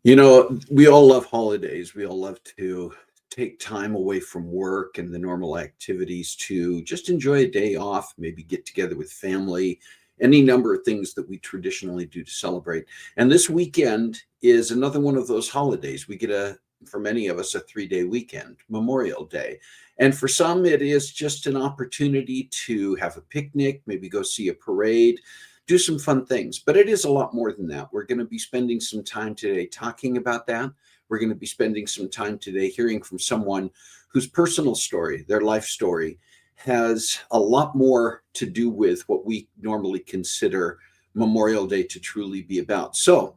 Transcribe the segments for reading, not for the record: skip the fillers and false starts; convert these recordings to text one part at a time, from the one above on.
You know, we all love holidays. We all love to take time away from work and the normal activities to just enjoy a day off, maybe get together with family, any number of things that we traditionally do to celebrate. And this weekend is another one of those holidays. We get for many of us, a 3-day weekend, Memorial Day. And for some, it is just an opportunity to have a picnic, maybe go see a parade, do some fun things. But it is a lot more than that. We're going to be spending some time today talking about that. We're going to be spending some time today hearing from someone whose personal story, their life story, has a lot more to do with what we normally consider Memorial Day to truly be about. So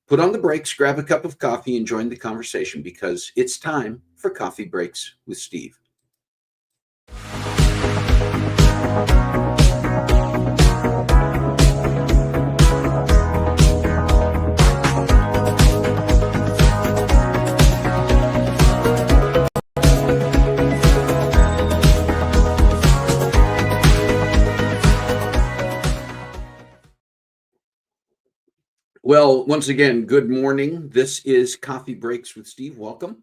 put on the brakes, grab a cup of coffee, and join the conversation because it's time for Coffee Breaks with Steve. Well, once again, good morning. This is Coffee Breaks with Steve. Welcome.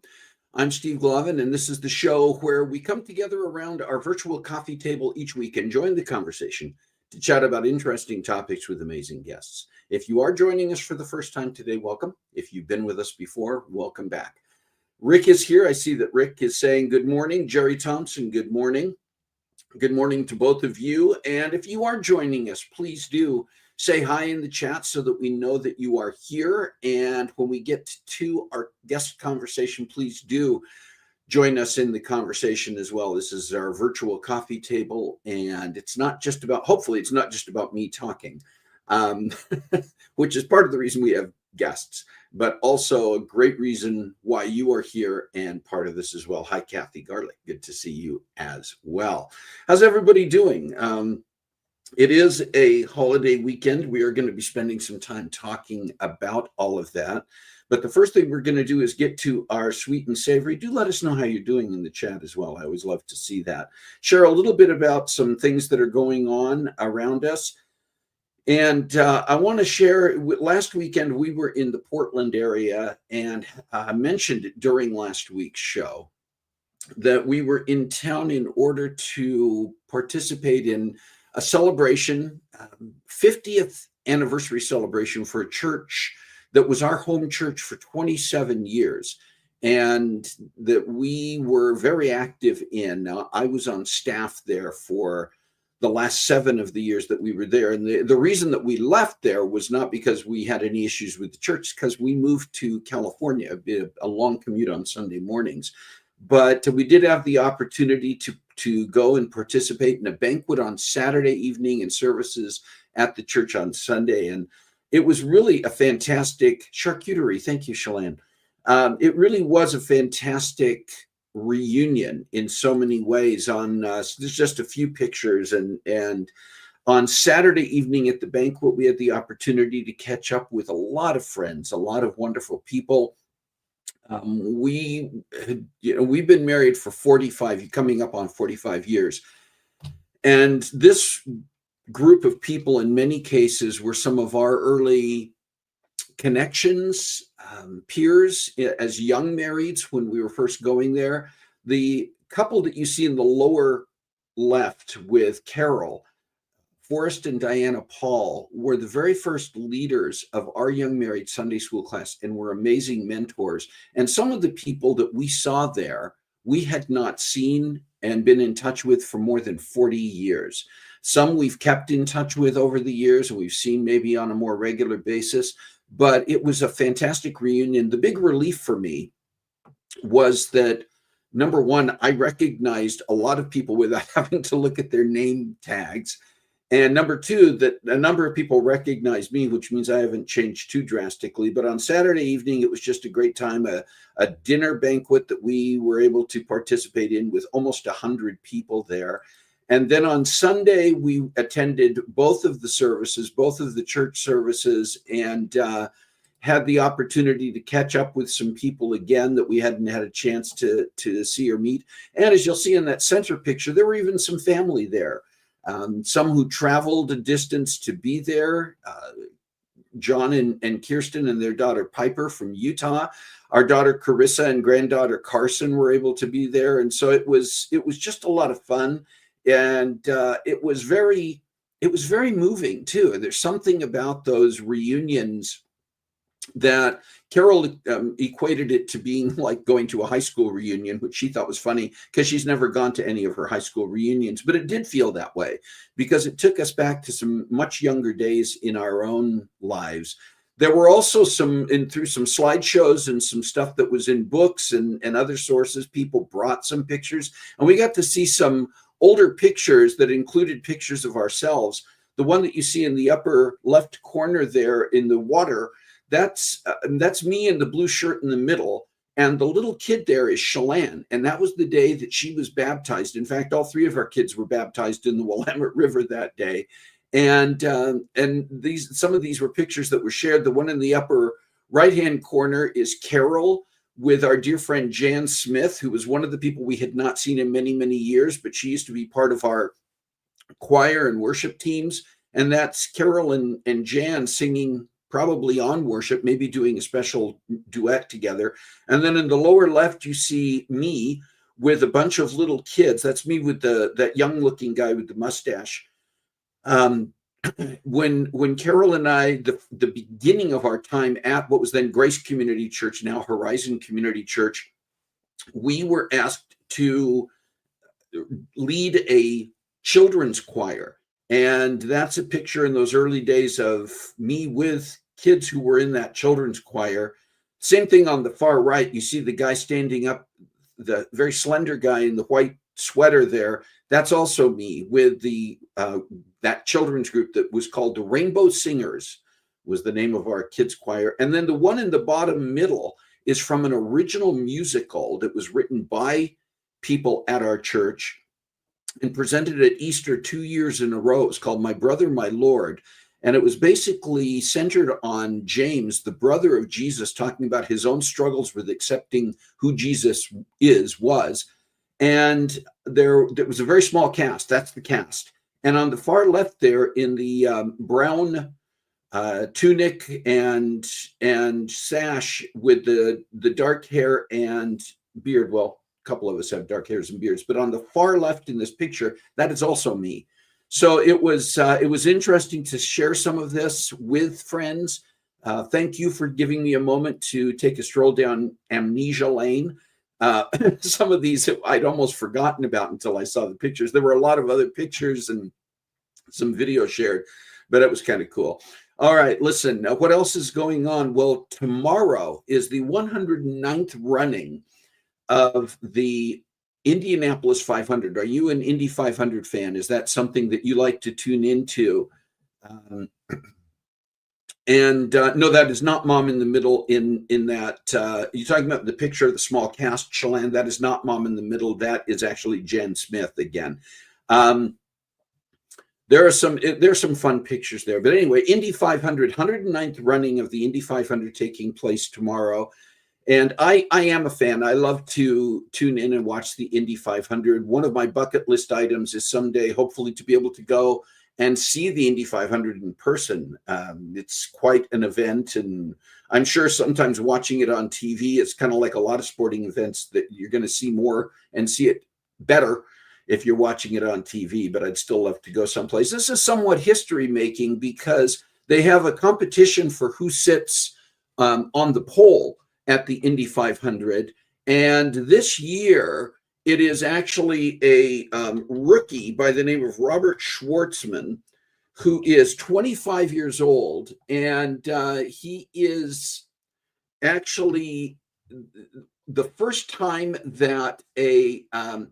I'm Steve Glavin, and this is the show where we come together around our virtual coffee table each week and join the conversation to chat about interesting topics with amazing guests. If you are joining us for the first time today, welcome. If you've been with us before, welcome back. Rick is here. I see that Rick is saying good morning. Jerry Thompson, good morning. Good morning to both of you. And if you are joining us, please do say hi in the chat so that we know that you are here. And when we get to our guest conversation, please do join us in the conversation as well. This is our virtual coffee table, and it's not just about, hopefully it's not just about me talking, which is part of the reason we have guests, but also a great reason why you are here and part of this as well. Hi, Kathy Garlick. Good to see you as well. How's everybody doing? It is a holiday weekend. We are going to be spending some time talking about all of that. But the first thing we're going to do is get to our sweet and savory. Do let us know how you're doing in the chat as well. I always love to see that. Share a little bit about some things that are going on around us. And I want to share, last weekend we were in the Portland area, and I mentioned during last week's show that we were in town in order to participate in a celebration, 50th anniversary celebration for a church that was our home church for 27 years and that we were very active in. Now, I was on staff there for the last 7 of the years that we were there. And the reason that we left there was not because we had any issues with the church, because we moved to California, a long commute on Sunday mornings. But we did have the opportunity to go and participate in a banquet on Saturday evening and services at the church on Sunday. And it was really a fantastic charcuterie. Thank you, Shalane. It really was a fantastic reunion in so many ways. There's just a few pictures. And on Saturday evening at the banquet, we had the opportunity to catch up with a lot of friends, a lot of wonderful people. We've been married for 45, coming up on 45 years. And this group of people, in many cases, were some of our early connections, peers as young marrieds when we were first going there. The couple that you see in the lower left with Carol, Forrest and Diana Paul, were the very first leaders of our young married Sunday school class and were amazing mentors. And some of the people that we saw there, we had not seen and been in touch with for more than 40 years. Some we've kept in touch with over the years, and we've seen maybe on a more regular basis. But it was a fantastic reunion. The big relief for me was that number one, I recognized a lot of people without having to look at their name tags. And number two, that a number of people recognized me, which means I haven't changed too drastically. But on Saturday evening, it was just a great time, a dinner banquet that we were able to participate in with almost 100 people there. And then on Sunday, we attended both of the services, both of the church services, and had the opportunity to catch up with some people again that we hadn't had a chance to see or meet. And as you'll see in that center picture, there were even some family there. Some who traveled a distance to be there. John and Kirsten and their daughter Pfeifer from Utah. Our daughter Carissa and granddaughter Carson were able to be there, and so it was just a lot of fun, and it was very moving too. There's something about those reunions that Carol equated it to being like going to a high school reunion, which she thought was funny because she's never gone to any of her high school reunions. But it did feel that way because it took us back to some much younger days in our own lives. There were also through some slideshows and some stuff that was in books and other sources, people brought some pictures, and we got to see some older pictures that included pictures of ourselves. The one that you see in the upper left corner there in the water, that's me in the blue shirt in the middle, and the little kid there is Chelan, and that was the day that she was baptized. In fact, all three of our kids were baptized in the Willamette River that day, and some of these were pictures that were shared. The one in the upper right-hand corner is Carol with our dear friend Jan Smith, who was one of the people we had not seen in many, many years, but she used to be part of our choir and worship teams, and that's Carol and Jan singing probably on worship, maybe doing a special duet together. And then in the lower left, you see me with a bunch of little kids. That's me with that young looking guy with the mustache. When Carol and I, the beginning of our time at what was then Grace Community Church, now Horizon Community Church, we were asked to lead a children's choir. And that's a picture in those early days of me with kids who were in that children's choir. Same thing on the far right. You see the guy standing up, the very slender guy in the white sweater there. That's also me with that children's group that was called the Rainbow Singers, was the name of our kids choir. And then the one in the bottom middle is from an original musical that was written by people at our church and presented at Easter 2 years in a row. It was called My Brother, My Lord. And it was basically centered on James, the brother of Jesus, talking about his own struggles with accepting who Jesus was. And there was a very small cast. That's the cast. And on the far left there in the brown tunic and sash with the dark hair and beard, well, a couple of us have dark hairs and beards, but on the far left in this picture, that is also me. So it was interesting to share some of this with friends. Thank you for giving me a moment to take a stroll down amnesia lane. Some of these I'd almost forgotten about until I saw the pictures. There were a lot of other pictures and some video shared, but it was kind of cool. All right, listen, now what else is going on? Well, tomorrow is the 109th running of the Indianapolis 500. Are you an Indy 500 fan? Is that something that you like to tune into? No, that is not Mom in the Middle in that. You're talking about the picture of the small cast, Chelan. That is not Mom in the Middle. That is actually Jen Smith again. There are some fun pictures there. But anyway, Indy 500, 109th running of the Indy 500 taking place tomorrow. And I am a fan. I love to tune in and watch the Indy 500. One of my bucket list items is someday, hopefully, to be able to go and see the Indy 500 in person. It's quite an event, and I'm sure sometimes watching it on TV, it's kind of like a lot of sporting events that you're going to see more and see it better if you're watching it on TV, but I'd still love to go someplace. This is somewhat history making because they have a competition for who sits on the pole at the Indy 500. And this year, it is actually a rookie by the name of Robert Schwartzman, who is 25 years old. And he is actually the first time that I'm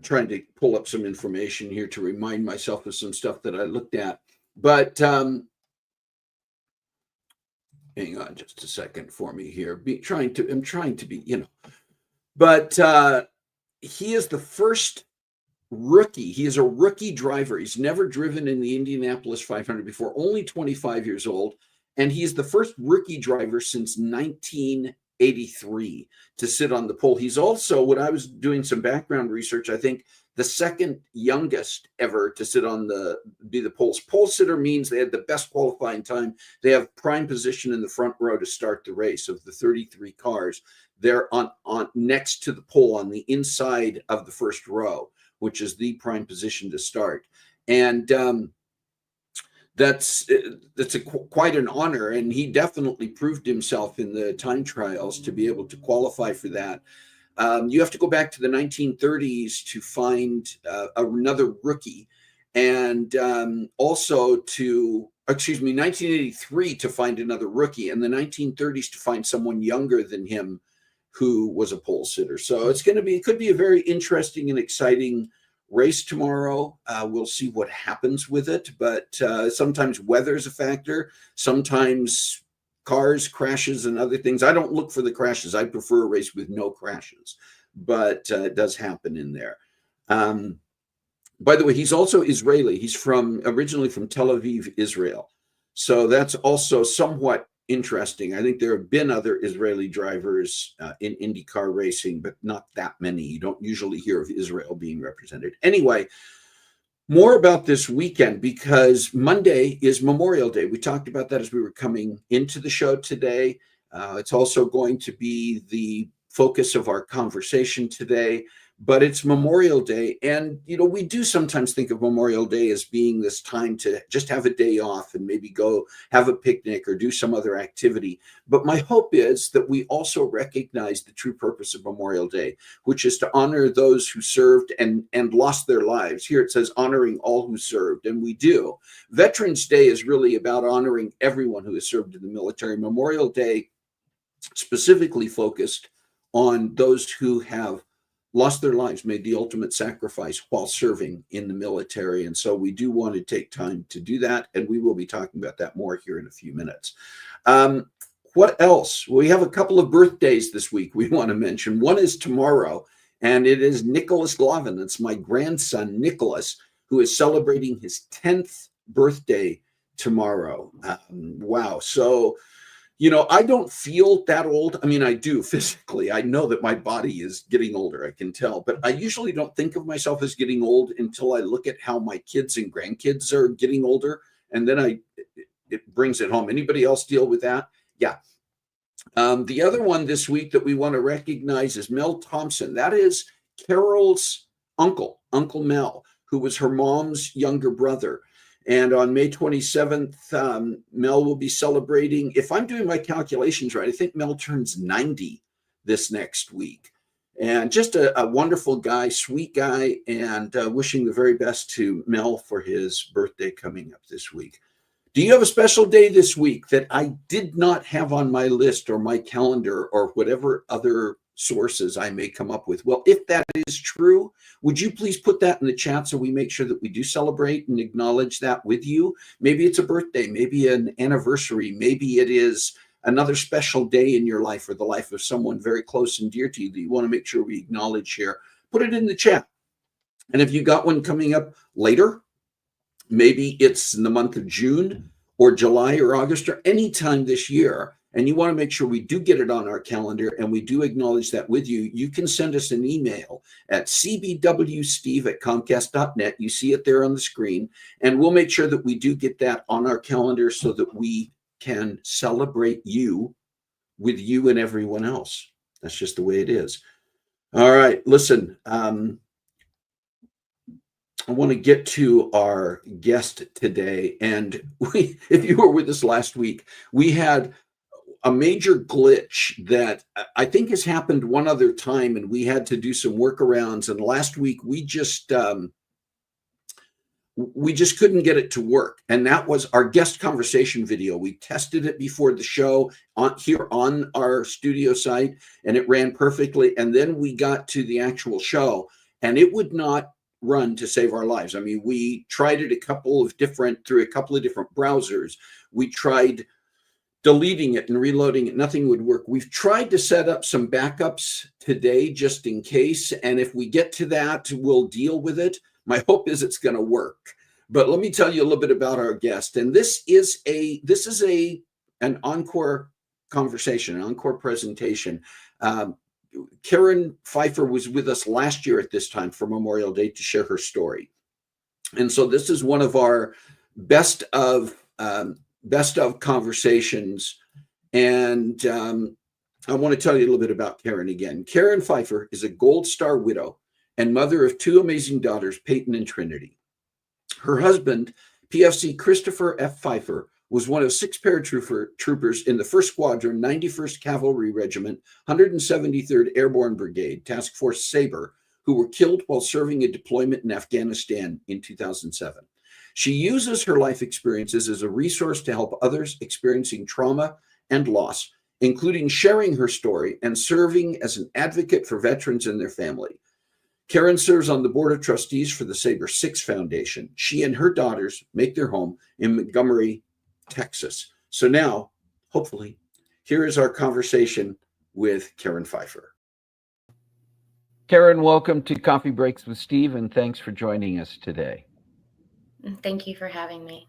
trying to pull up some information here to remind myself of some stuff that I looked at, but hang on just a second for me here. I'm trying to be, but he is the first rookie. He is a rookie driver. He's never driven in the Indianapolis 500 before, only 25 years old. And he is the first rookie driver since 1983 to sit on the pole. He's also, when I was doing some background research, I think the second youngest ever to sit on be the poles. Pole sitter means they had the best qualifying time. They have prime position in the front row to start the race. Of the 33 cars, they're on next to the pole on the inside of the first row, which is the prime position to start. And that's quite an honor. And he definitely proved himself in the time trials to be able to qualify for that. You have to go back to the 1930s to find another rookie, and also 1983 to find another rookie, and the 1930s to find someone younger than him who was a pole sitter. So it could be a very interesting and exciting race tomorrow. We'll see what happens with it, but sometimes weather is a factor. Sometimes cars crashes and other things. I don't look for the crashes. I prefer a race with no crashes, but it does happen in there. By the way, he's also Israeli. He's originally from Tel Aviv, Israel. So that's also somewhat interesting. I think there have been other Israeli drivers in IndyCar racing, but not that many. You don't usually hear of Israel being represented. Anyway, more about this weekend, because Monday is Memorial Day. We talked about that as we were coming into the show today. It's also going to be the focus of our conversation today, but it's Memorial Day. And, we do sometimes think of Memorial Day as being this time to just have a day off and maybe go have a picnic or do some other activity. But my hope is that we also recognize the true purpose of Memorial Day, which is to honor those who served and lost their lives. Here it says honoring all who served, and we do. Veterans Day is really about honoring everyone who has served in the military. Memorial Day specifically focused on those who have lost their lives, made the ultimate sacrifice while serving in the military. And so we do want to take time to do that. And we will be talking about that more here in a few minutes. What else? We have a couple of birthdays this week we want to mention. One is tomorrow, and it is Nicholas Glavin. It's my grandson, Nicholas, who is celebrating his 10th birthday tomorrow. Wow. So, I don't feel that old. I mean, I do physically. I know that my body is getting older. I can tell. But I usually don't think of myself as getting old until I look at how my kids and grandkids are getting older. And then it brings it home. Anybody else deal with that? Yeah. The other one this week that we want to recognize is Mel Thompson. That is Carol's uncle, Uncle Mel, who was her mom's younger brother. And on May 27th, Mel will be celebrating, if I'm doing my calculations right, I think Mel turns 90 this next week. And just a wonderful guy, sweet guy, and wishing the very best to Mel for his birthday coming up this week. Do you have a special day this week that I did not have on my list or my calendar or whatever other sources I may come up with? Well, if that is true, would you please put that in the chat so we make sure that we do celebrate and acknowledge that with you? Maybe it's a birthday, maybe an anniversary, maybe it is another special day in your life or the life of someone very close and dear to you that you want to make sure we acknowledge here. Put it in the chat. And if you got one coming up later, maybe it's in the month of June or July or August or any time this year, and you want to make sure we do get it on our calendar and we do acknowledge that with you, you can send us an email at cbwsteve@comcast.net. You see it there on the screen, and we'll make sure that we do get that on our calendar so that we can celebrate you with you and everyone else. That's just the way it is. All right, listen, I want to get to our guest today. And if you were with us last week, we had a major glitch that I think has happened one other time, and we had to do some workarounds. And last week, we just we just couldn't get it to work. And that was our guest conversation video. We tested it before the show here on our studio site, and it ran perfectly. And then we got to the actual show, and it would not run to save our lives. I mean, we tried it through a couple of different browsers. We tried deleting it and reloading it. Nothing would work. We've tried to set up some backups today just in case. And if we get to that, we'll deal with it. My hope is it's going to work. But let me tell you a little bit about our guest. And this is an encore conversation, an encore presentation. Karen Pfeifer was with us last year at this time for Memorial Day to share her story. And so this is one of our best of conversations. And I want to tell you a little bit about Karen again. Karen Pfeifer is a Gold Star widow and mother of two amazing daughters, Peyton and Trinity. Her husband, PFC Christopher F. Pfeifer, was one of 6 paratroopers in the 1st Squadron, 91st Cavalry Regiment, 173rd Airborne Brigade, Task Force Sabre, who were killed while serving a deployment in Afghanistan in 2007. She uses her life experiences as a resource to help others experiencing trauma and loss, including sharing her story and serving as an advocate for veterans and their family. Karen serves on the board of trustees for the Sabre 6 Foundation. She and her daughters make their home in Montgomery, Texas. So now, hopefully, here is our conversation with Karen Pfeifer. Karen, welcome to Coffee Breaks with Steve, and thanks for joining us today. Thank you for having me.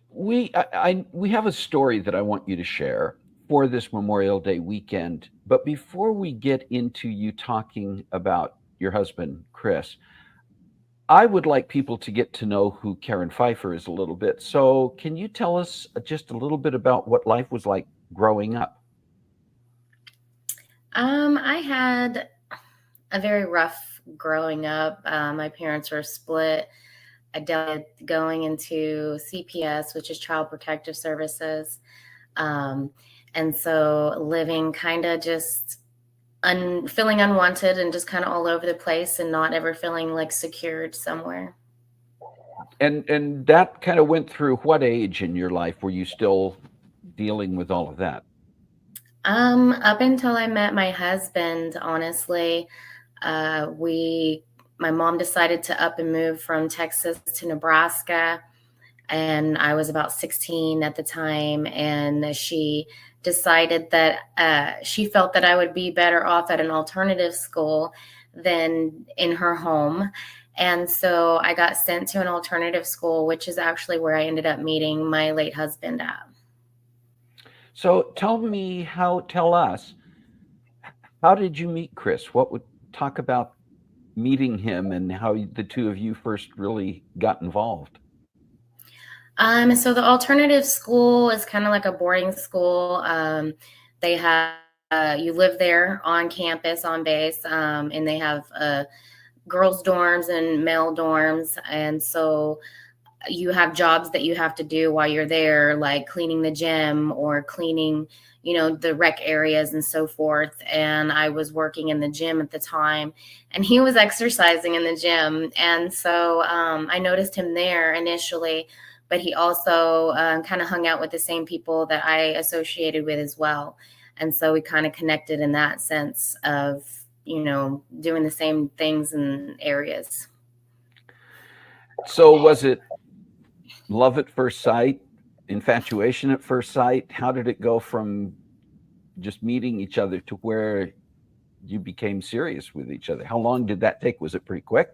We have a story that I want you to share for this Memorial Day weekend. But before we get into you talking about your husband, Chris, I would like people to get to know who Karen Pfeifer is a little bit. So can you tell us just a little bit about what life was like growing up? I had a very rough growing up. My parents were split. I dealt with going into CPS, which is Child Protective Services. And so living kind of just feeling unwanted and just kind of all over the place and not ever feeling like secured somewhere. And that kind of went through what age in your life? Were you still dealing with all of that? Up until I met my husband, honestly, my mom decided to up and move from Texas to Nebraska. And I was about 16 at the time. And she decided that she felt that I would be better off at an alternative school than in her home. And so I got sent to an alternative school, which is actually where I ended up meeting my late husband at. So tell us, how did you meet Chris? Talk about meeting him and how the two of you first really got involved. So the alternative school is kind of like a boarding school. They have, you live there on campus, on base, and they have girls' dorms and male dorms. And so you have jobs that you have to do while you're there, like cleaning the gym or cleaning, the rec areas and so forth. And I was working in the gym at the time, and he was exercising in the gym. And so I noticed him there initially, but he also kind of hung out with the same people that I associated with as well. And so we kind of connected in that sense of, doing the same things and areas. So was it love at first sight, infatuation at first sight? How did it go from just meeting each other to where you became serious with each other? How long did that take? Was it pretty quick?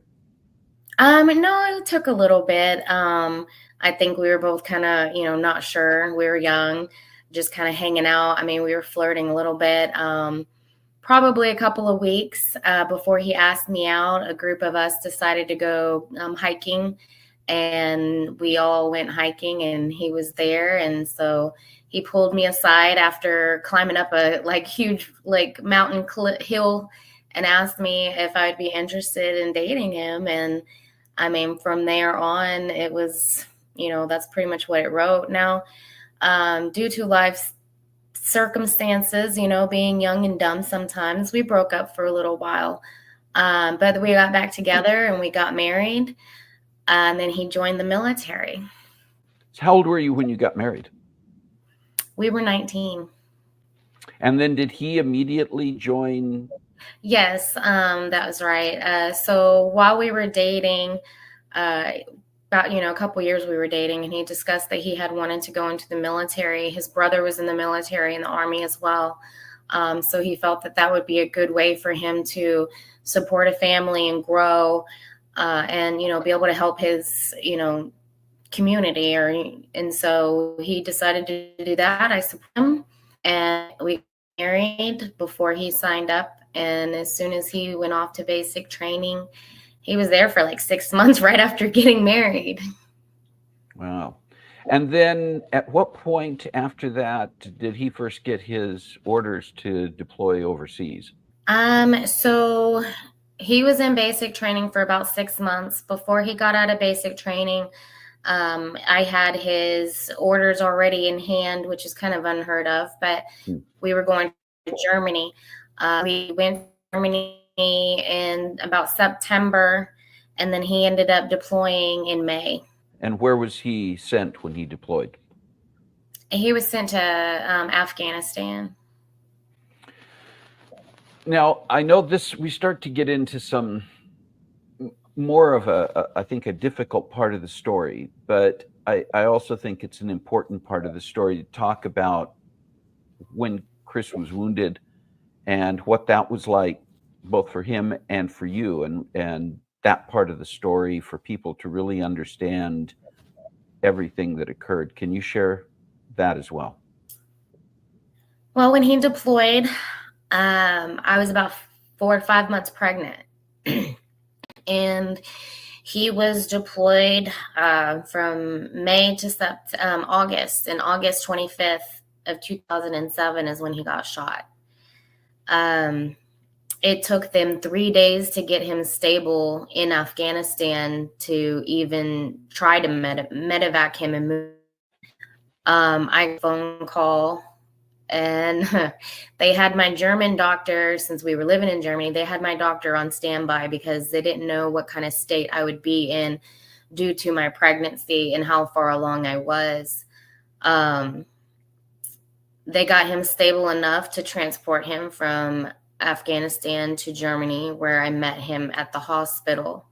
No, it took a little bit. I think we were both kind of, not sure. We were young, just kind of hanging out. I mean, we were flirting a little bit. Probably a couple of weeks before he asked me out, a group of us decided to go hiking, and we all went hiking, and he was there. And so he pulled me aside after climbing up a huge mountain hill and asked me if I'd be interested in dating him. And I mean, from there on, it was, that's pretty much what it wrote. Now, due to life's circumstances, being young and dumb sometimes, we broke up for a little while. But we got back together and we got married. And then he joined the military. So how old were you when you got married? We were 19. And then did he immediately join? Yes, that was right. So while we were dating, about a couple years we were dating, and he discussed that he had wanted to go into the military. His brother was in the military, in the Army as well. So he felt that that would be a good way for him to support a family and grow, and be able to help his community. And so he decided to do that. I support him, and we got married before he signed up. And as soon as he went off to basic training, he was there for like 6 months right after getting married. Wow. And then at what point after that did he first get his orders to deploy overseas? So he was in basic training for about 6 months. Before he got out of basic training, I had his orders already in hand, which is kind of unheard of, but we were going to Germany. We went to Germany in about September, and then he ended up deploying in May. And where was he sent when he deployed? He was sent to Afghanistan. Now, I know we start to get into some more of I think, a difficult part of the story, but I also think it's an important part of the story to talk about when Chris was wounded and what that was like, both for him and for you, and that part of the story for people to really understand everything that occurred. Can you share that as well? Well, when he deployed, I was about 4 or 5 months pregnant. And he was deployed from May to August. And August 25th of 2007 is when he got shot. It took them 3 days to get him stable in Afghanistan to even try to medevac him and move. I got a phone call, and they had my German doctor, since we were living in Germany, they had my doctor on standby because they didn't know what kind of state I would be in due to my pregnancy and how far along I was. They got him stable enough to transport him from Afghanistan to Germany, where I met him at the hospital.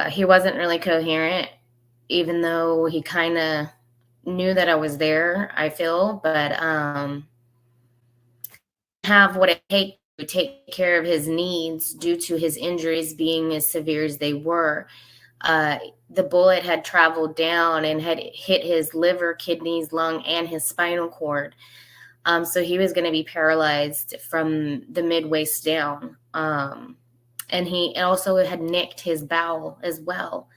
He wasn't really coherent, even though he kind of knew that I was there, I feel, but have what it takes to take care of his needs due to his injuries being as severe as they were. The bullet had traveled down and had hit his liver, kidneys, lung, and his spinal cord. So he was going to be paralyzed from the mid-waist down. And he also had nicked his bowel as well.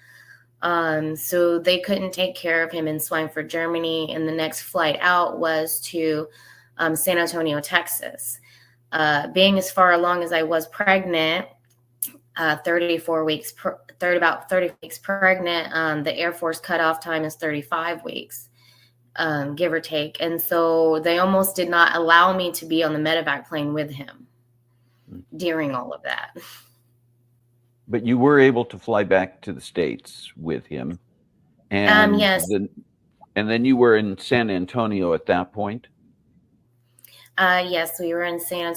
So they couldn't take care of him in Schweinfurt, Germany. And the next flight out was to San Antonio, Texas. Being as far along as I was pregnant, 34 weeks, about 30 weeks pregnant, the Air Force cutoff time is 35 weeks, give or take. And so they almost did not allow me to be on the medevac plane with him during all of that. But you were able to fly back to the States with him. And yes. And then you were in San Antonio at that point? Yes, we were in San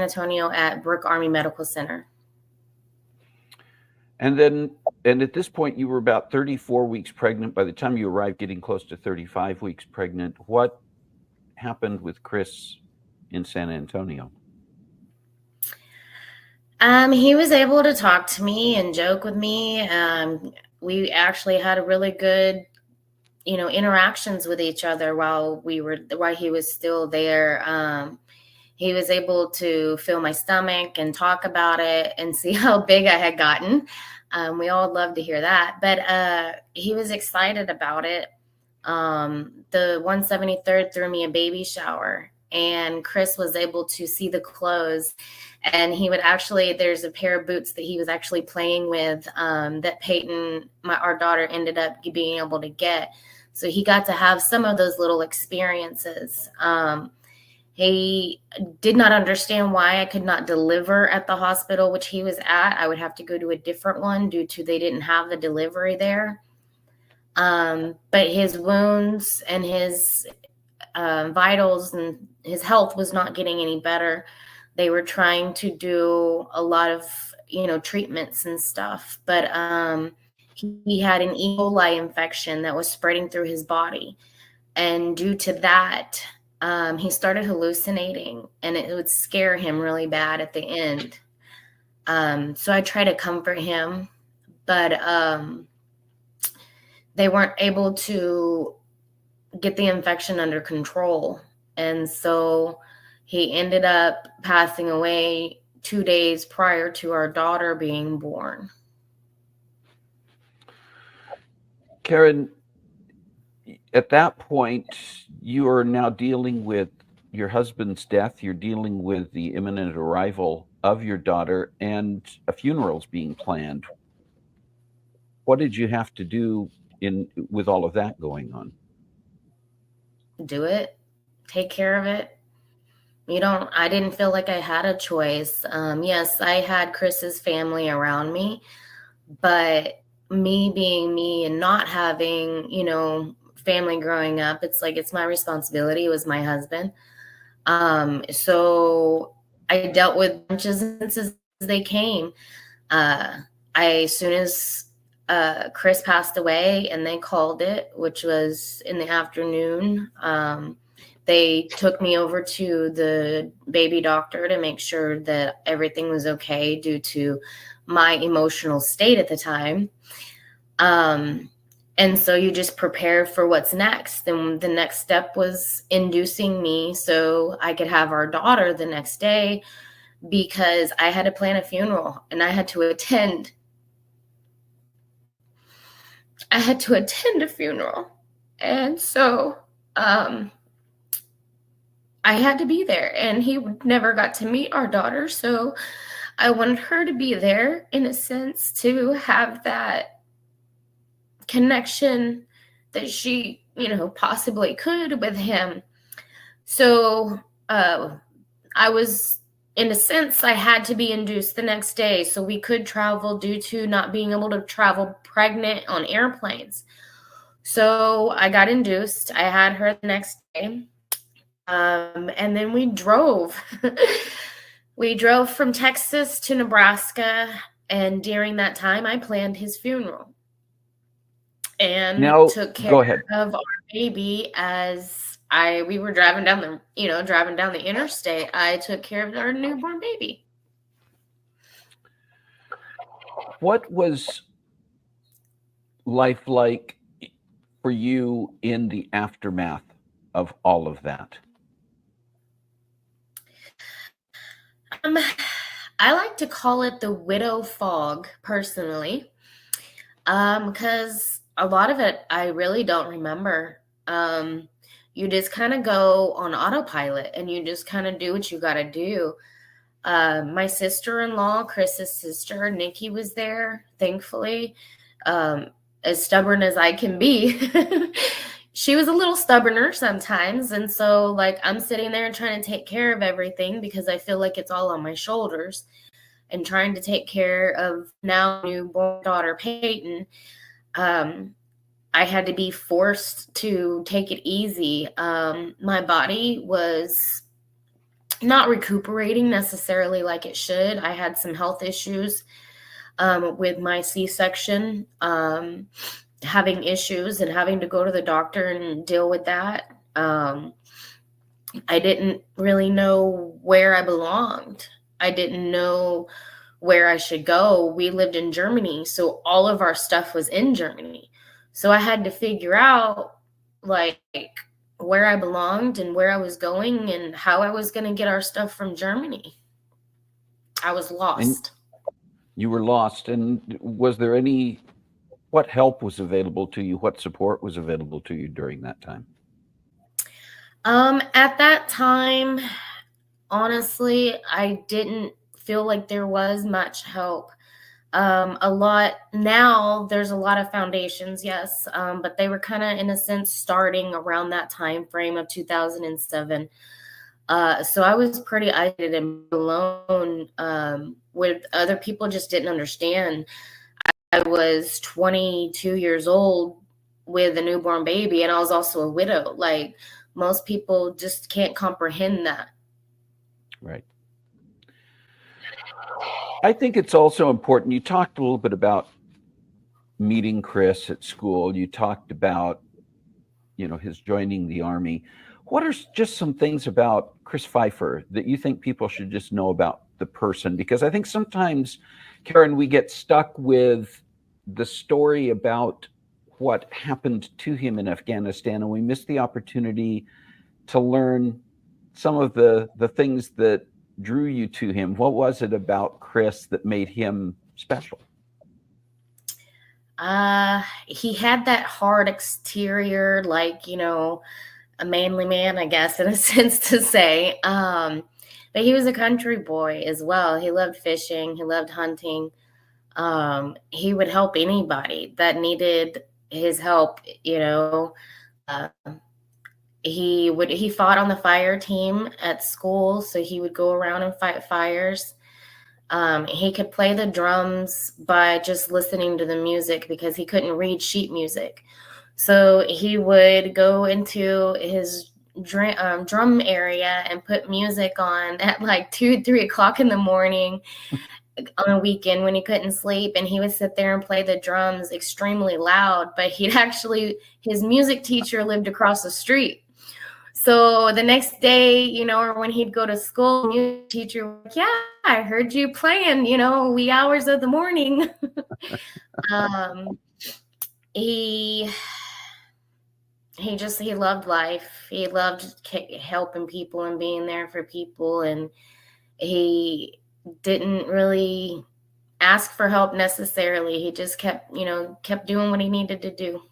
Antonio at Brooke Army Medical Center. And at this point, you were about 34 weeks pregnant. By the time you arrived, getting close to 35 weeks pregnant. What happened with Chris in San Antonio? He was able to talk to me and joke with me. We actually had a really good, interactions with each other while he was still there. He was able to feel my stomach and talk about it and see how big I had gotten. We all love to hear that, but he was excited about it. The 173rd threw me a baby shower, and Chris was able to see the clothes, and there's a pair of boots that he was actually playing with that Peyton, our daughter, ended up being able to get. So he got to have some of those little experiences. He did not understand why I could not deliver at the hospital which he was at. I would have to go to a different one due to they didn't have the delivery there. But his wounds and his vitals and his health was not getting any better. They were trying to do a lot of, treatments and stuff, but he had an E. coli infection that was spreading through his body. And due to that, he started hallucinating, and it would scare him really bad at the end. So I tried to comfort him, but they weren't able to get the infection under control. And so he ended up passing away 2 days prior to our daughter being born. Karen, at that point, you are now dealing with your husband's death. You're dealing with the imminent arrival of your daughter, and a funeral's being planned. What did you have to do with all of that going on? Do it. Take care of it. I didn't feel like I had a choice. Yes, I had Chris's family around me, but me being me and not having, family growing up, it's like, it's my responsibility. It was my husband. So I dealt with bunches as they came. As soon as Chris passed away and they called it, which was in the afternoon, they took me over to the baby doctor to make sure that everything was okay due to my emotional state at the time. And so you just prepare for what's next. And the next step was inducing me so I could have our daughter the next day, because I had to plan a funeral and I had to attend. I had to attend a funeral. And so I had to be there, and he never got to meet our daughter. So I wanted her to be there, in a sense, to have that connection that she, possibly could with him. So I was, in a sense, I had to be induced the next day so we could travel due to not being able to travel pregnant on airplanes. So I got induced. I had her the next day. And then we drove. We drove from Texas to Nebraska. And during that time, I planned his funeral and took care of our baby as we were driving down the interstate. I took care of our newborn baby. What was life like for you in the aftermath of all of that? I like to call it the widow fog, personally, because a lot of it I really don't remember. You just kind of go on autopilot and you just kind of do what you got to do. My sister-in-law, Chris's sister, Nikki, was there, thankfully. As stubborn as I can be, she was a little stubborner sometimes. And so, I'm sitting there and trying to take care of everything because I feel like it's all on my shoulders, and trying to take care of now newborn daughter Peyton. I had to be forced to take it easy. My body was not recuperating necessarily like it should. I had some health issues with my C-section, having issues and having to go to the doctor and deal with that. I didn't really know where I belonged. I didn't know where I should go. We lived in Germany, so all of our stuff was in Germany. So I had to figure out where I belonged and where I was going and how I was going to get our stuff from Germany. I was lost. And you were lost. And was there what help was available to you? What support was available to you during that time? At that time, honestly, I didn't feel like there was much help. Now there's a lot of foundations, yes, but they were kind of, in a sense, starting around that time frame of 2007. So I was pretty isolated and alone, where other people just didn't understand. I was 22 years old with a newborn baby, and I was also a widow. Like, most people just can't comprehend that. Right. I think it's also important. You talked a little bit about meeting Chris at school. You talked about, his joining the Army. What are just some things about Chris Pfeifer that you think people should just know about the person? Because I think sometimes, Karen, we get stuck with the story about what happened to him in Afghanistan, and we miss the opportunity to learn some of the things that drew you to him. What was it about Chris that made him special? He had that hard exterior, like, a manly man, I guess, in a sense to say. But he was a country boy as well. He loved fishing. He loved hunting. He would help anybody that needed his help. Uh, he fought on the fire team at school, so he would go around and fight fires. He could play the drums by just listening to the music because he couldn't read sheet music. So he would go into his drum area and put music on at like 2, 3 o'clock in the morning on a weekend when he couldn't sleep. And he would sit there and play the drums extremely loud, but his music teacher lived across the street. So the next day, or when he'd go to school, the music teacher would be like, yeah, I heard you playing, wee hours of the morning. He loved life. He loved helping people and being there for people. And he didn't really ask for help necessarily. He just kept doing what he needed to do.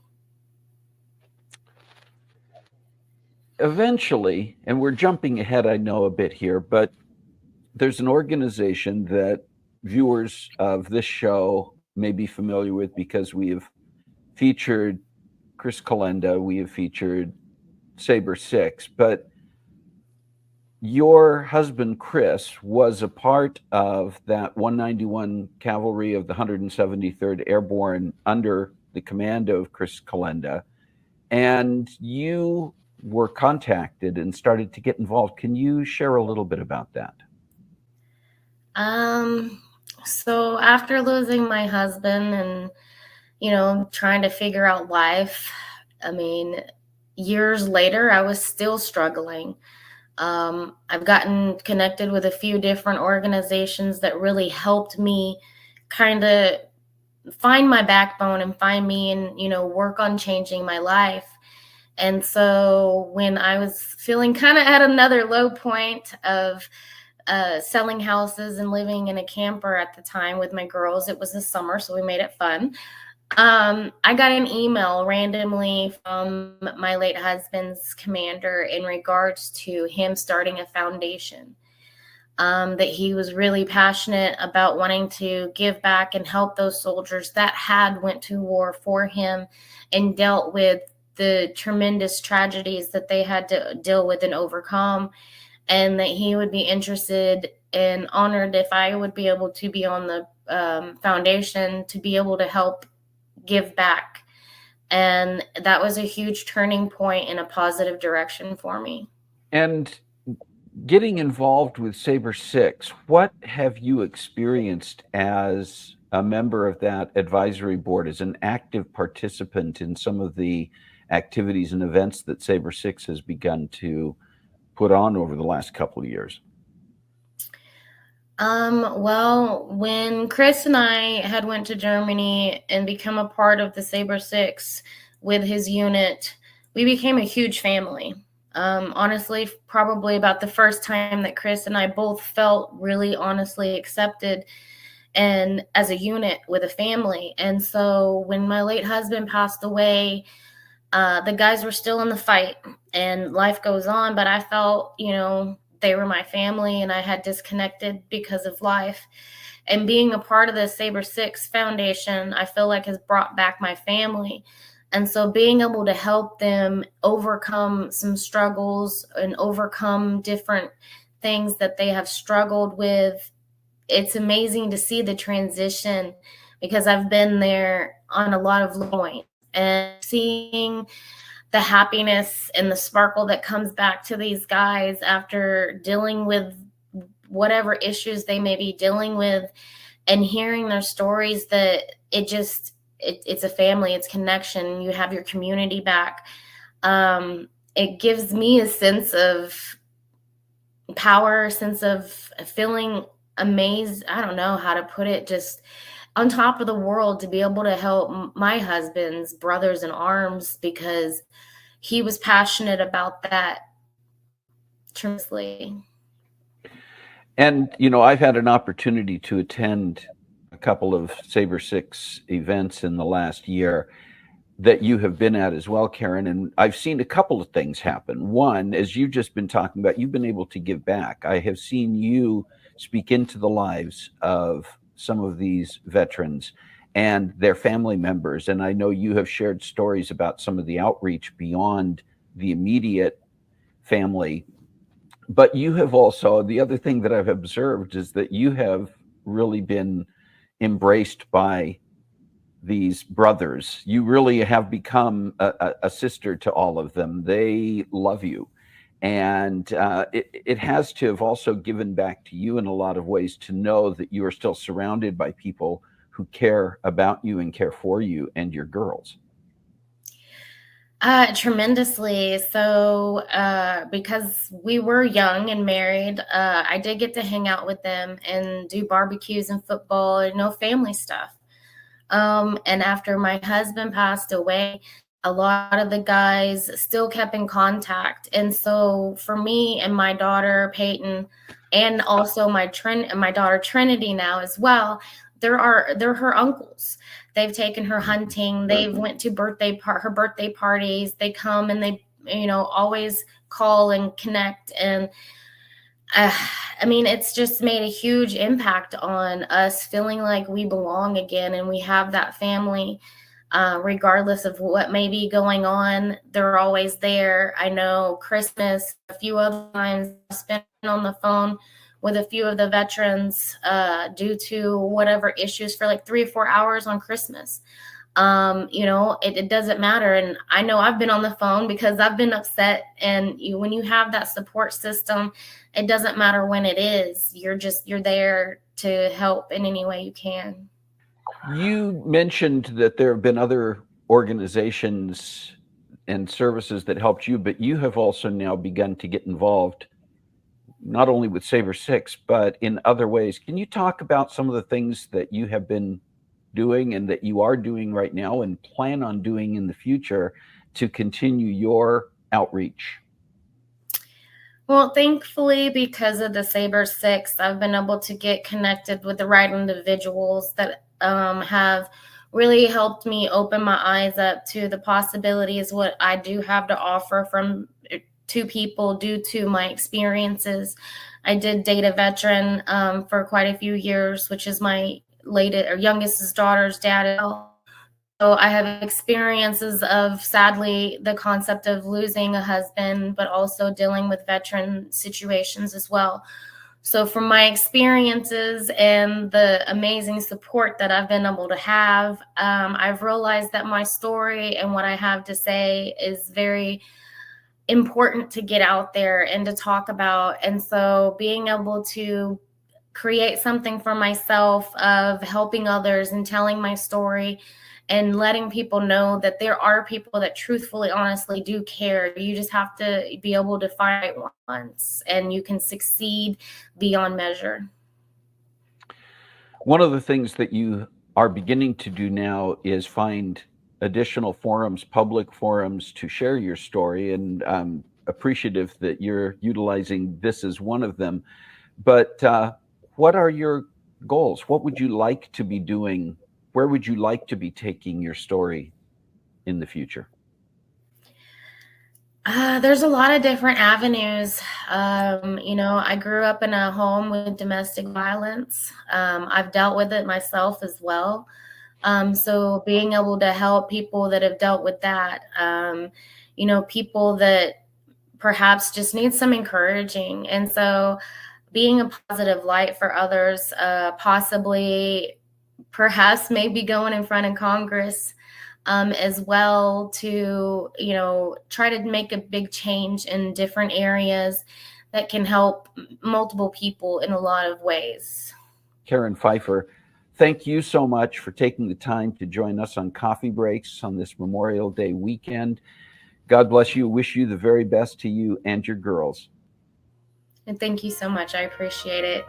Eventually, and we're jumping ahead, I know, a bit here, but there's an organization that viewers of this show may be familiar with because we have featured Chris Calenda, we have featured Saber 6, but your husband, Chris, was a part of that 191 Cavalry of the 173rd Airborne under the command of Chris Calenda, and you were contacted and started to get involved. Can you share a little bit about that? So after losing my husband and, trying to figure out life, years later, I was still struggling. I've gotten connected with a few different organizations that really helped me kind of find my backbone and find me and, work on changing my life. And so when I was feeling kind of at another low point of selling houses and living in a camper at the time with my girls, it was the summer, so we made it fun. I got an email randomly from my late husband's commander in regards to him starting a foundation, that he was really passionate about wanting to give back and help those soldiers that had went to war for him and dealt with the tremendous tragedies that they had to deal with and overcome, and that he would be interested and honored if I would be able to be on the foundation to be able to help give back. And that was a huge turning point in a positive direction for me. And getting involved with Saber 6, what have you experienced as a member of that advisory board, as an active participant in some of the activities and events that Saber 6 has begun to put on over the last couple of years? Well, when Chris and I had went to Germany and become a part of the Saber 6 with his unit, we became a huge family. Honestly, probably about the first time that Chris and I both felt really honestly accepted and as a unit with a family. And so when my late husband passed away, the guys were still in the fight and life goes on, but I felt, they were my family and I had disconnected because of life. And being a part of the Saber 6 Foundation, I feel like has brought back my family. And so being able to help them overcome some struggles and overcome different things that they have struggled with, it's amazing to see the transition, because I've been there on a lot of points, and seeing the happiness and the sparkle that comes back to these guys after dealing with whatever issues they may be dealing with, and hearing their stories, that it's a family, it's connection, you have your community back. It gives me a sense of power, a sense of feeling amazed. I don't know how to put it, just on top of the world, to be able to help my husband's brothers in arms, because he was passionate about that tremendously. And, I've had an opportunity to attend a couple of Saber Six events in the last year that you have been at as well, Karen. And I've seen a couple of things happen. One, as you've just been talking about, you've been able to give back. I have seen you speak into the lives of some of these veterans and their family members. And I know you have shared stories about some of the outreach beyond the immediate family. But you have also, the other thing that I've observed is that you have really been embraced by these brothers. You really have become a sister to all of them. They love you. And it has to have also given back to you in a lot of ways to know that you are still surrounded by people who care about you and care for you and your girls. Tremendously. So, because we were young and married, I did get to hang out with them and do barbecues and football, family stuff. And after my husband passed away, a lot of the guys still kept in contact. And so for me and my daughter, Peyton, and also my daughter, Trinity, now as well, they're her uncles. They've taken her hunting. They've went to her birthday parties. They come and they, always call and connect. And it's just made a huge impact on us feeling like we belong again, and we have that family, regardless of what may be going on. They're always there. I know Christmas, a few other times I've spent on the phone with a few of the veterans due to whatever issues for like 3 or 4 hours on Christmas. It doesn't matter. And I know I've been on the phone because I've been upset. And when you have that support system, it doesn't matter when it is. You're there to help in any way you can. You mentioned that there have been other organizations and services that helped you, but you have also now begun to get involved not only with Saber Six, but in other ways. Can you talk about some of the things that you have been doing and that you are doing right now and plan on doing in the future to continue your outreach? Well, thankfully, because of the Saber Six, I've been able to get connected with the right individuals that have really helped me open my eyes up to the possibilities, what I do have to offer to people due to my experiences. I did date a veteran for quite a few years, which is my youngest daughter's dad. So I have experiences of, sadly, the concept of losing a husband, but also dealing with veteran situations as well. So from my experiences and the amazing support that I've been able to have, I've realized that my story and what I have to say is very important to get out there and to talk about. And so being able to create something for myself of helping others and telling my story and letting people know that there are people that truthfully, honestly do care. You just have to be able to fight once, and you can succeed beyond measure. One of the things that you are beginning to do now is find additional forums, public forums, to share your story, and I'm appreciative that you're utilizing this as one of them. But what are your goals? What would you like to be doing? Where would you like to be taking your story in the future? There's a lot of different avenues. I grew up in a home with domestic violence. I've dealt with it myself as well. So being able to help people that have dealt with that, people that perhaps just need some encouraging. And so being a positive light for others, possibly, perhaps maybe going in front of Congress as well to, try to make a big change in different areas that can help multiple people in a lot of ways. Karen Pfeifer, thank you so much for taking the time to join us on Coffee Breaks on this Memorial Day weekend. God bless you. Wish you the very best to you and your girls. And thank you so much. I appreciate it.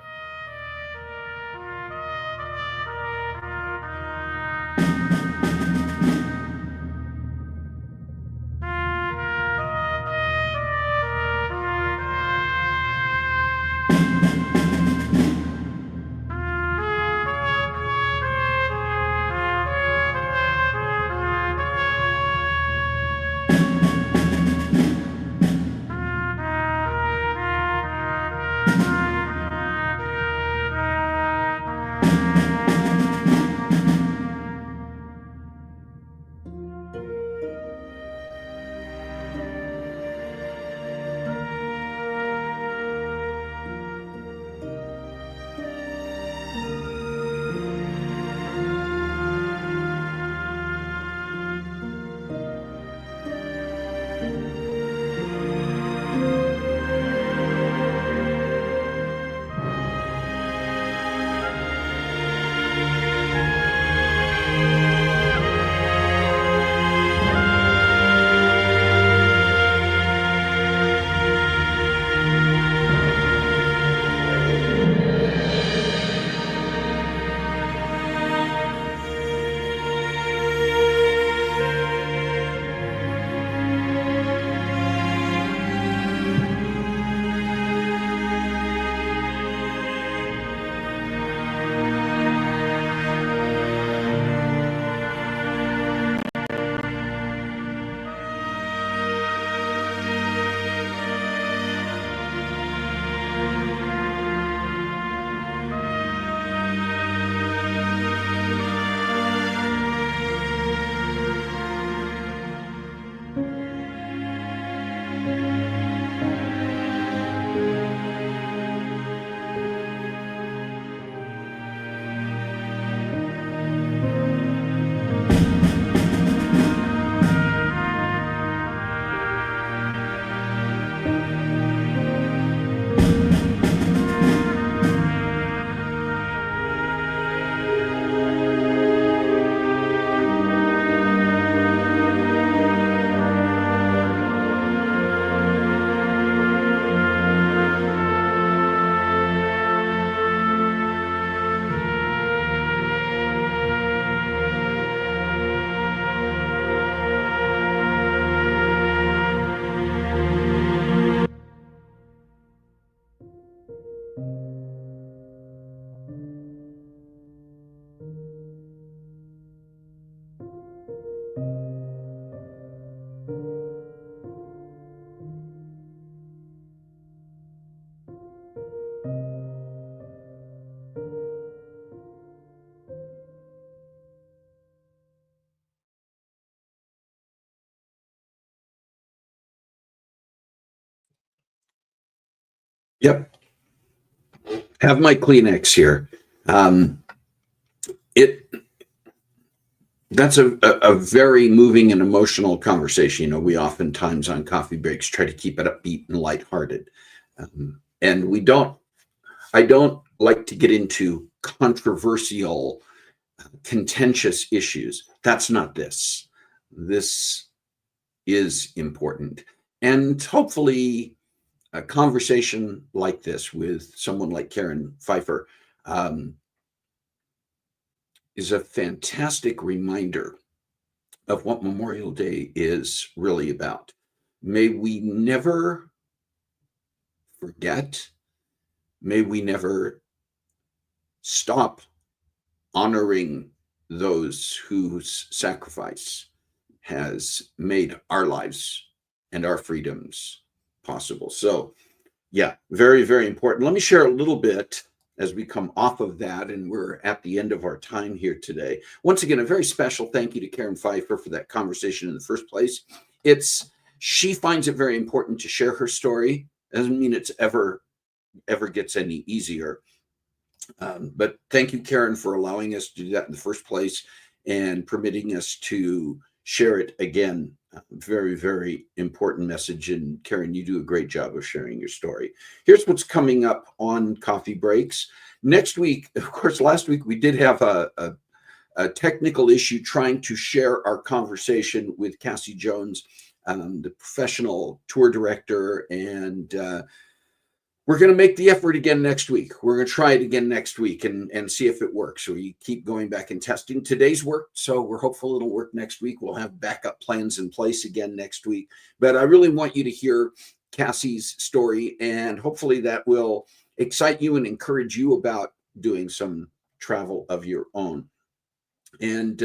Yep. Have my Kleenex here. It That's a very moving and emotional conversation. We oftentimes on coffee breaks try to keep it upbeat and lighthearted. And I don't like to get into controversial, contentious issues. That's not this. This is important. And hopefully, a conversation like this with someone like Karen Pfeifer is a fantastic reminder of what Memorial Day is really about. May we never forget, may we never stop honoring those whose sacrifice has made our lives and our freedoms possible. So, yeah, very, very important. Let me share a little bit as we come off of that, and we're at the end of our time here today. Once again, a very special thank you to Karen Pfeifer for that conversation in the first place. She finds it very important to share her story. Doesn't mean it's ever gets any easier. But thank you, Karen, for allowing us to do that in the first place and permitting us to share it again. Very, very important message. And Karen, you do a great job of sharing your story. Here's what's coming up on Coffee Breaks. Next week, of course, last week we did have a technical issue trying to share our conversation with Cassie Jones, the professional tour director, and we're going to make the effort again next week. We're going to try it again next week and see if it works. So we keep going back and testing. Today's worked, so we're hopeful it'll work next week. We'll have backup plans in place again next week. But I really want you to hear Cassie's story, and hopefully that will excite you and encourage you about doing some travel of your own. And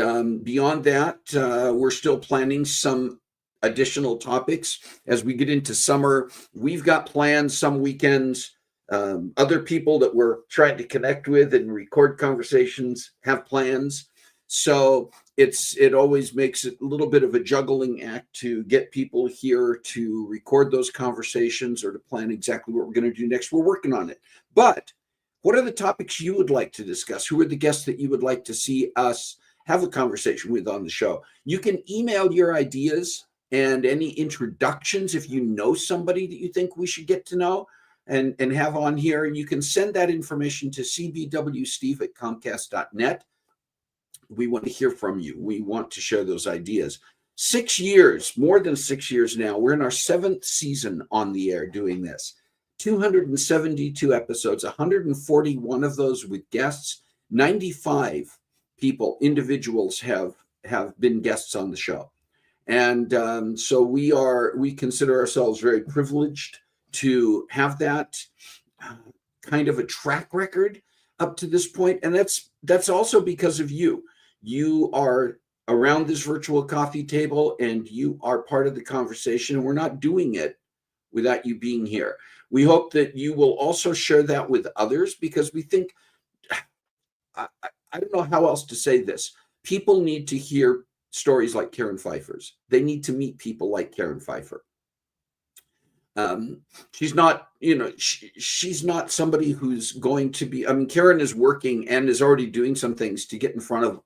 beyond that, we're still planning some additional topics as we get into summer. We've got plans some weekends. Other people that we're trying to connect with and record conversations have plans. So it always makes it a little bit of a juggling act to get people here to record those conversations or to plan exactly what we're going to do next. We're working on it. But what are the topics you would like to discuss? Who are the guests that you would like to see us have a conversation with on the show? You can email your ideas and any introductions. If you know somebody that you think we should get to know and have on here, you can send that information to cbwsteve@comcast.net. We want to hear from you. We want to share those ideas. 6 years, more than 6 years now. We're in our 7th season on the air doing this. 272 episodes, 141 of those with guests. 95 people, individuals have been guests on the show. And so we consider ourselves very privileged to have that kind of a track record up to this point. And that's also because of you. You are around this virtual coffee table and you are part of the conversation, and we're not doing it without you being here. We hope that you will also share that with others, because we think, I don't know how else to say this. People need to hear stories like Karen Pfeiffer's. They need to meet people like Karen Pfeiffer. She's not, she's not somebody who's going to be, Karen is working and is already doing some things to get in front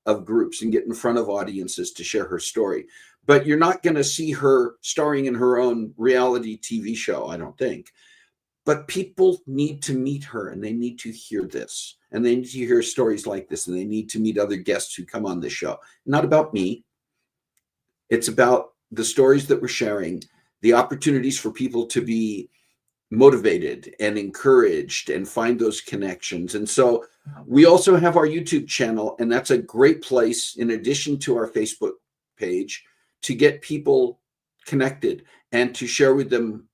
of groups and get in front of audiences to share her story. But you're not going to see her starring in her own reality TV show, I don't think. But people need to meet her, and they need to hear this, and they need to hear stories like this, and they need to meet other guests who come on this show. Not about me. It's about the stories that we're sharing, the opportunities for people to be motivated and encouraged and find those connections. And so we also have our YouTube channel, and that's a great place, in addition to our Facebook page, to get people connected and to share with them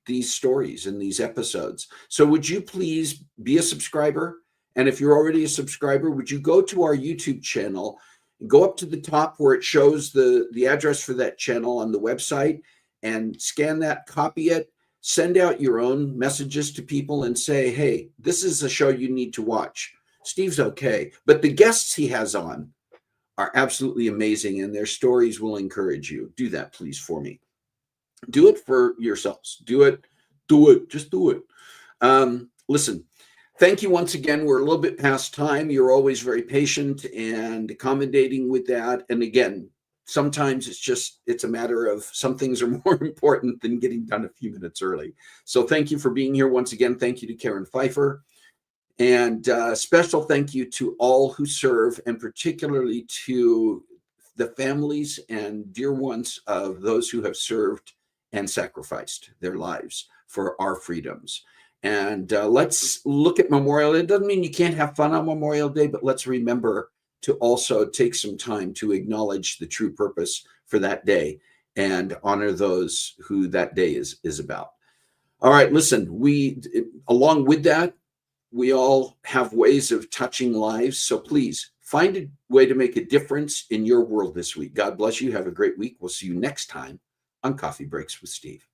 these stories and these episodes. So would you please be a subscriber? And if you're already a subscriber, would you go to our YouTube channel, go up to the top where it shows the address for that channel on the website, and scan that, copy it, send out your own messages to people and say, hey, this is a show you need to watch. Steve's okay, but the guests he has on are absolutely amazing, and their stories will encourage you. Do that, please, for me. Do it for yourselves. Do it. Just do it. Listen, thank you once again. We're a little bit past time. You're always very patient and accommodating with that. And again, sometimes it's a matter of some things are more important than getting done a few minutes early. So thank you for being here once again. Thank you to Karen Pfeiffer. And special thank you to all who serve, and particularly to the families and dear ones of those who have served and sacrificed their lives for our freedoms. And let's look at Memorial Day. It doesn't mean you can't have fun on Memorial Day, but let's remember to also take some time to acknowledge the true purpose for that day and honor those who that day is about. All right, listen, along with that, we all have ways of touching lives. So please find a way to make a difference in your world this week. God bless you. Have a great week. We'll see you next time on Coffee Breaks with Steve.